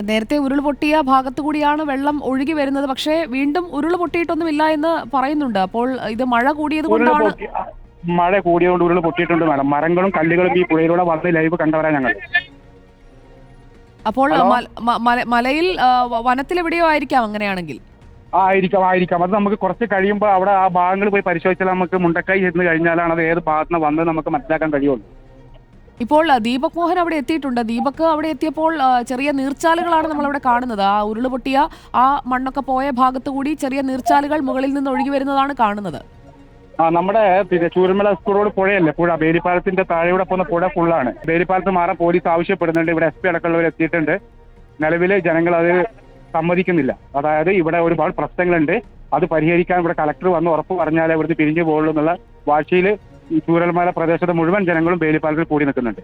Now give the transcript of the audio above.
നേരത്തെ ഉരുൾപൊട്ടിയ ഭാഗത്തു കൂടിയാണ് വെള്ളം ഒഴുകി വരുന്നത്. പക്ഷേ വീണ്ടും ഉരുൾപൊട്ടിയിട്ടൊന്നുമില്ല എന്ന് പറയുന്നുണ്ട്. അപ്പോൾ ഇത് മഴ കൂടിയത് കൊണ്ടാണ്. മഴ കൂടിയതുകൊണ്ട് ഉരുൾ പൊട്ടിയിട്ടുണ്ട് മാഡം. മരങ്ങളും കല്ലുകളും ഈ പുഴയിലൂടെ വന്ന് ലൈവ് കണ്ടവരാ ഞങ്ങൾ. അപ്പോൾ മലയിൽ വനത്തിലെവിടെയോ ആയിരിക്കാം അങ്ങനെയാണെങ്കിൽ. ആയിരിക്കാം. അത് നമുക്ക് കുറച്ച് കഴിയുമ്പോൾ അവിടെ ആ ഭാഗങ്ങൾ പോയി പരിശോധിച്ചാൽ നമുക്ക് മുണ്ടക്കൈ ചെന്ന് കഴിഞ്ഞാലാണ് അത് ഏത് ഭാഗത്തുനിന്ന് വന്നത് നമുക്ക് മനസ്സിലാക്കാൻ കഴിയുള്ളൂ. ഇപ്പോൾ ദീപക് മോഹൻ അവിടെ എത്തിയിട്ടുണ്ട്. ദീപക് അവിടെ എത്തിയപ്പോൾ ചെറിയ നീർച്ചാലുകളാണ് നമ്മളവിടെ കാണുന്നത്. ആ ഉരുളുപൊട്ടിയ ആ മണ്ണൊക്കെ പോയ ഭാഗത്തു കൂടി ചെറിയ നീർച്ചാലുകൾ മുകളിൽ നിന്ന് ഒഴുകി വരുന്നതാണ് കാണുന്നത്. നമ്മുടെ ചൂരൽമല സ്കൂൾ റോഡ് പുഴയല്ലേ, പുഴ ബേലിപ്പാലത്തിന്റെ താഴെയൂടെ പോകുന്ന പുഴ ഫുള്ളാണ്. ബേലിപ്പാലത്ത് മാറാൻ പോലീസ് ആവശ്യപ്പെടുന്നുണ്ട്. ഇവിടെ SP അടക്കമുള്ളവർ എത്തിയിട്ടുണ്ട്. നിലവിലെ ജനങ്ങൾ അത് സമ്മതിക്കുന്നില്ല. അതായത് ഇവിടെ ഒരുപാട് പ്രശ്നങ്ങളുണ്ട്, അത് പരിഹരിക്കാൻ ഇവിടെ കളക്ടർ വന്ന് ഉറപ്പ് പറഞ്ഞാലേ ഇവിടുന്ന് പിരിഞ്ഞു പോകുള്ളൂ എന്നുള്ള വാശിയിൽ ഈ ചൂരൽമല പ്രദേശത്തെ മുഴുവൻ ജനങ്ങളും ബേലിപ്പാലത്തിൽ കൂടി നിൽക്കുന്നുണ്ട്.